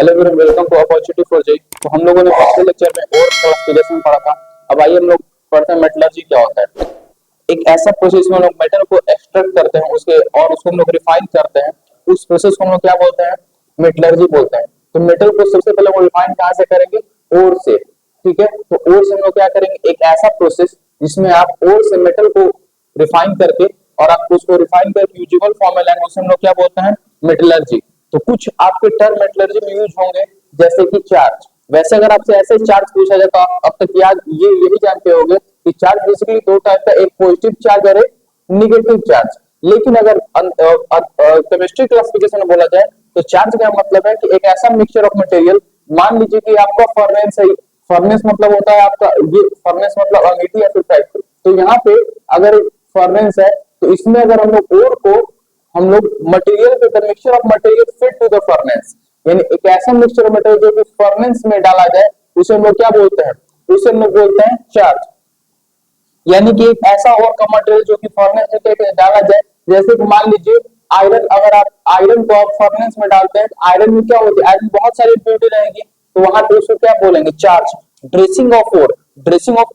Hello everyone, welcome to opportunity for J. तो हम लोगों ने पिछले लेक्चर में और क्लासिफिकेशन पढ़ा था। अब आइए हम लोग पढ़ते हैं मेटलर्जी क्या होता है। एक ऐसा प्रोसेस में हम लोग मेटल को एक्सट्रैक्ट करते हैं उसके और उसको हम लोग रिफाइन करते हैं। उस प्रोसेस को हम लोग क्या बोलते हैं? मेटलर्जी बोलते हैं। तो मेटल को सबसे पहले वो रिफाइन कहाँ से करेंगे? ओर से। ठीक है, तो ओर से हम लोग क्या करेंगे? एक ऐसा प्रोसेस जिसमें आप ओर से मेटल को रिफाइन करके और आप उसको रिफाइन करके यूजेबल फॉर्म में लाएंगे, उसे हम लोग क्या बोलते हैं? मेटलर्जी। तो कुछ आपके टर्म मेटलर्जी में यूज होंगे, जैसे कि चार्ज। वैसे अगर आपसे ऐसे चार्ज पूछा जाए तो आप अब तक याद ये यही जानते होंगे कि चार्ज बेसिकली दो टाइप का, एक पॉजिटिव चार्ज और एक निगेटिव चार्ज। लेकिन अगर केमिस्ट्री क्लासिफिकेशन में बोला जाए तो चार्ज का मतलब है कि एक ऐसा मिक्सचर ऑफ मटेरियल। मान लीजिए कि आपका फर्नेस है, फर्नेस मतलब होता है आपका, ये फर्नेस मतलब अंगीठी या फिर फैक्ट्री। तो यहाँ पे अगर फर्नेस है तो इसमें अगर हम लोग ओर को हम लोग मटेरियल के mixture of material fit to the furnace, यानी एक ऐसा मिक्सचर ऑफ मटेरियल जो कि फर्नेस में डाला जाए, उसे हम लोग क्या बोलते हैं? उसे हम लोग बोलते हैं चार्ज। यानी कि एक ऐसा और का मटेरियल जो कि फर्नेस में डाला जाए, जैसे कि मान लीजिए आयरन। अगर आप आयरन को आप फर्नेस में डालते हैं, आयरन में क्या होती है? आयरन बहुत सारी इम्प्योरिटी रहेगी, तो वहां पे उसको क्या बोलेंगे? Charge. Dressing of ore. Dressing of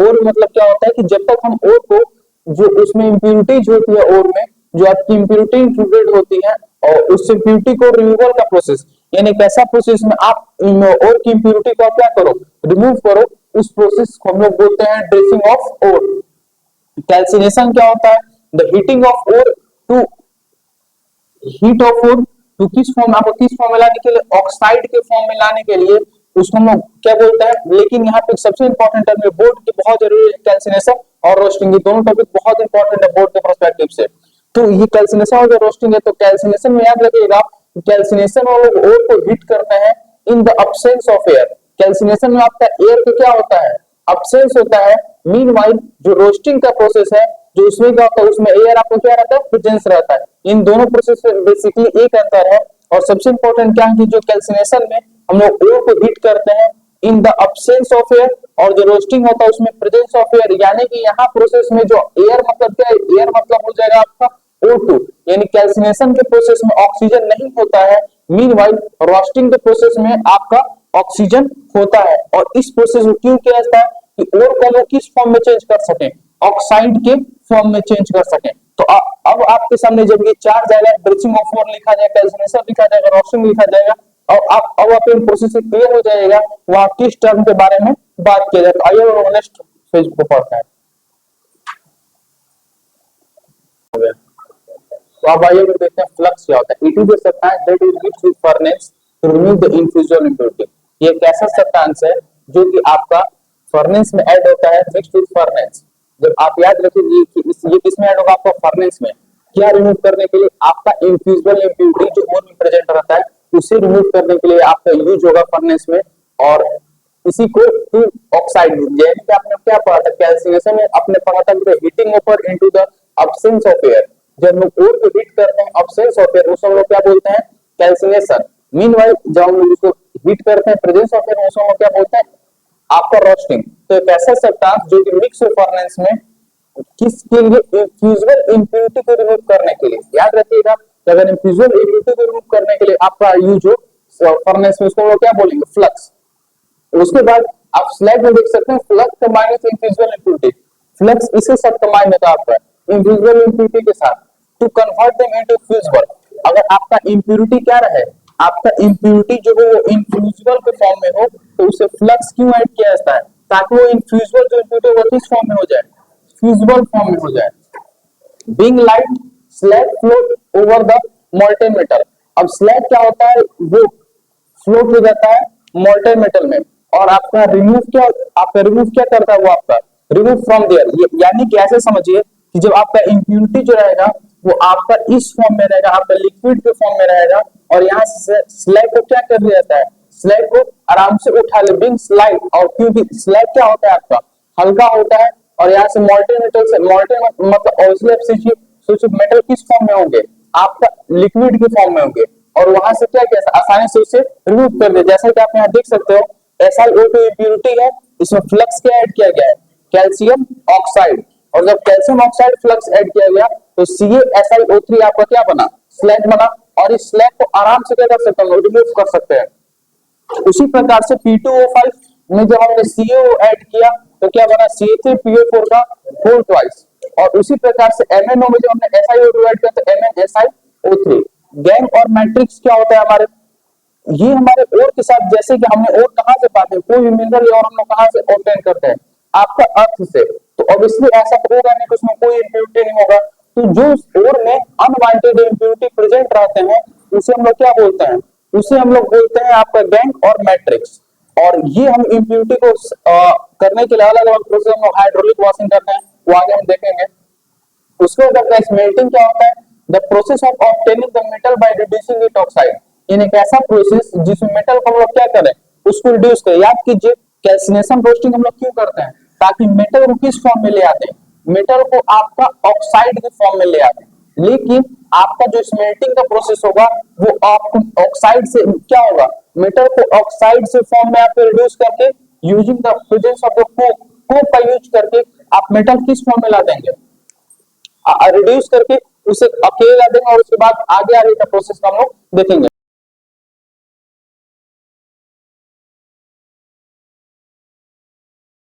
ore मतलब क्या होता है कि जब तक हम ओर को, जो उसमें इम्प्योरिटीज होती है ओर में, जो आपकी इम्प्योरिटी इंक्लूडेड होती है, और उस इम्प्योरिटी को रिमूवल का प्रोसेस, यानी एक ऐसा प्रोसेस में आप ओर की इम्प्योरिटी को क्या करो? रिमूव करो। उस प्रोसेस को हम लोग बोलते हैं ड्रेसिंग ऑफ ओर। कैल्सिनेशन क्या होता है? The heating of ore to heat of ore to किस फॉर्म, आपको किस फॉर्म में लाने के लिए? ऑक्साइड के फॉर्म में लाने के लिए उसको हम लोग क्या बोलते हैं? लेकिन यहाँ पे सबसे इंपॉर्टेंट टर्म है, बोर्ड की बहुत जरूरी है, कैल्सिनेशन और रोस्टिंग। ये दोनों टॉपिक बहुत इंपॉर्टेंट है बोर्ड के पर्सपेक्टिव से। तो ये कैल्सिनेशन और रोस्टिंग है। तो कैल्सिनेशन में याद रखिएगा, कैल्सिनेशन में लोग ओर को हीट करते हैं in the absence of air. Calcination में आपका एयर को क्या होता है? अब्सेंस होता है। मीनवाइल जो रोस्टिंग का प्रोसेस है, जो उसमें क्या होता है? उसमें एयर आपको क्या रहता है? प्रेजेंस रहता है। इन दोनों प्रोसेस में बेसिकली एक अंतर है। और सबसे इंपॉर्टेंट क्या है कि जो कैल्सिनेशन में हम लोग ओर को हीट करते हैं in the absence of air, और जो रोस्टिंग होता है उसमें प्रेजेंस ऑफ एयर। यानी कि यहाँ प्रोसेस में जो एयर मतलब क्या है? एयर मतलब हो जाएगा आपका O2। यानी कैल्सिनेशन के प्रोसेस में ऑक्सीजन नहीं होता है, मीनवाइल रोस्टिंग के प्रोसेस में आपका ऑक्सीजन होता है। और इस प्रोसेस को क्यों किया जाता है? कि ओर को हम किस फॉर्म में चेंज कर सकें? ऑक्साइड के फॉर्म में चेंज कर सकें। तो अब आपके सामने जब ये चार्ज आएगा, ड्रेसिंग ऑफ ओर लिखा जाएगा, कैल्सिनेशन लिखा जाएगा, रोस्टिंग लिखा जाएगा, और आप इन प्रोसेस से क्लियर हो जाएगा वहां किस टर्म के बारे में बात किया जाए। तो आइए नेक्स्ट पेज को पढ़ते हैं। तो अब आइए देखते हैं फ्लक्स क्या होता है। It is a substance that is mixed with furnace to remove the infusion impurity. ये एक ऐसा सब्सटेंस है जो कि आपका फर्नेस में ऐड होता है, मिक्स्ड विद फर्नेस। जब आप याद रखिए कि ये किसमें ऐड होगा? आपका फर्नेस में। क्या रिमूव करने के लिए? आपका इनफ्यूजिबल इम्प्योरिटी जो ओर में प्रेजेंट रहता है, उसे रिमूव करने के लिए आपका यूज होगा फर्नेस में। और इसी को टू ऑक्साइड, यानी कि आपने क्या पढ़ा था कैल्सिनेशन में? आपने पढ़ा था कि heating over into the absence of air. जब हम ओर को हीट करते हैं अब्सेंस ऑफ एयर, उसको हम लोग क्या बोलते हैं? कैल्सिनेशन। मीनवाइल जब हम उसको हीट करते हैं प्रेजेंस ऑफ एयर, उसको हम क्या बोलते हैं? आपका रोस्टिंग। तो एक ऐसा सब्सटेंस जो कि मिक्स हो फर्नेस में, किसके लिए? इनफ्यूजिबल इम्प्योरिटी को रिमूव करने के लिए। याद रखिएगा, अगर इनफ्यूजिबल इम्प्योरिटी को रिमूव करने के लिए आपका यूज हो फर्नेस में, उसको क्या बोलेंगे? फ्लक्स। उसके बाद आप स्लाइड में देख सकते हैं flux combined with infusible impurity. Flux इसके साथ कंबाइन होता है आपका इनफ्यूजिबल इम्प्योरिटी के साथ, to convert them into fusible. अगर आपका इम्प्योरिटी क्या रहे? आपका इम्प्योरिटी जो है वो इनफ्यूजिबल के फॉर्म में हो, तो उसे फ्लक्स क्यों ऐड किया जाता है? ताकि वो इनफ्यूजिबल जो इम्प्योरिटी वो किस फॉर्म में हो जाए? फ्यूजिबल फॉर्म में हो जाए। Being light slag float over the molten metal. अब स्लैग क्या होता है? वो फ्लोट हो जाता है मोल्टेन मेटल में। और आपका रिमूव क्या करता है? वो आपका रिमूव फ्रॉम देयर। यानी कि ऐसे समझिए कि जब आपका इम्प्योरिटी जो रहेगा वो आपका इस फॉर्म में रहेगा, आपका लिक्विड के फॉर्म में रहेगा, और यहाँ से स्लैग को क्या कर दिया जाता है? स्लैग को आराम से उठा ले, बिंग स्लाइड। और क्योंकि स्लैग क्या होता है? आपका हल्का होता है। और यहाँ से मोल्टेन मेटल से, मोल्टेन मतलब ऑब्वियसली मेटल किस फॉर्म में होंगे? आपका लिक्विड के फॉर्म में होंगे। और वहां से क्या किया? आसानी से उसे रिमूव कर दे। जैसा कि आप यहाँ देख सकते हो, SiO2 इम्प्योरिटी है, इसमें फ्लक्स क्या ऐड किया गया है? Calcium oxide. और जब कैल्शियम ऑक्साइड फ्लक्स ऐड किया गया तो CaSiO3 आपका क्या बना? स्लैग बना। और इस स्लैग को आराम से क्या कर सकते हैं? रिमूव कर सकते हैं। उसी प्रकार से P2O5 में जब हमने CO ऐड किया तो क्या बना, CH3PO4 का होल ट्वाइस। और उसी प्रकार से MnO में जब हमने SiO2 ऐड किया तो MnSiO3। गैंग और मैट्रिक्स क्या होता है हमारे, ये हमारे और के साथ, जैसे कि हमने और कहां से पाते हैं, कोई भी मिनरल और हम लोग कहां से ऑब्टेन करते हैं, आपका अर्थ से। तो ऑब्वियसली ऐसा होगा नहीं कि उसमें कोई इंप्योरिटी नहीं होगा। तो जो उस और में अनवांटेड इंप्योरिटी प्रेजेंट रहते हैं उसे हम लोग क्या बोलते हैं, उसे हम लोग बोलते हैं आपका गैंग और मैट्रिक्स। और ये हम इंप्योरिटी को करने के लिए अलग अलग प्रोसेस हम हाइड्रोलिक वॉशिंग करते हैं, वो आगे हम देखेंगे। उसके बाद स्मेल्टिंग क्या होता है, the process of obtaining the metal by reducing it oxide. इन एक ऐसा प्रोसेस जिसमें मेटल को हम लोग क्या करें, उसको रिड्यूस करें। याद कीजिए कैल्सिनेशन रोस्टिंग हम लोग क्यों करते हैं, ताकि मेटल को किस फॉर्म में ले आते हैं, मेटल को आपका ऑक्साइड के फॉर्म में ले आते हैं। लेकिन आपका जो स्मेल्टिंग का प्रोसेस होगा वो आपको ऑक्साइड से क्या होगा, मेटल को ऑक्साइड से फॉर्म में आप रिड्यूस करके using the presence of the Coke का यूज करके आप मेटल किस फॉर्म में ला देंगे, रिड्यूस करके उसे अकेले ला देंगे। और उसके बाद आगे आगे का प्रोसेस हम लोग देखेंगे।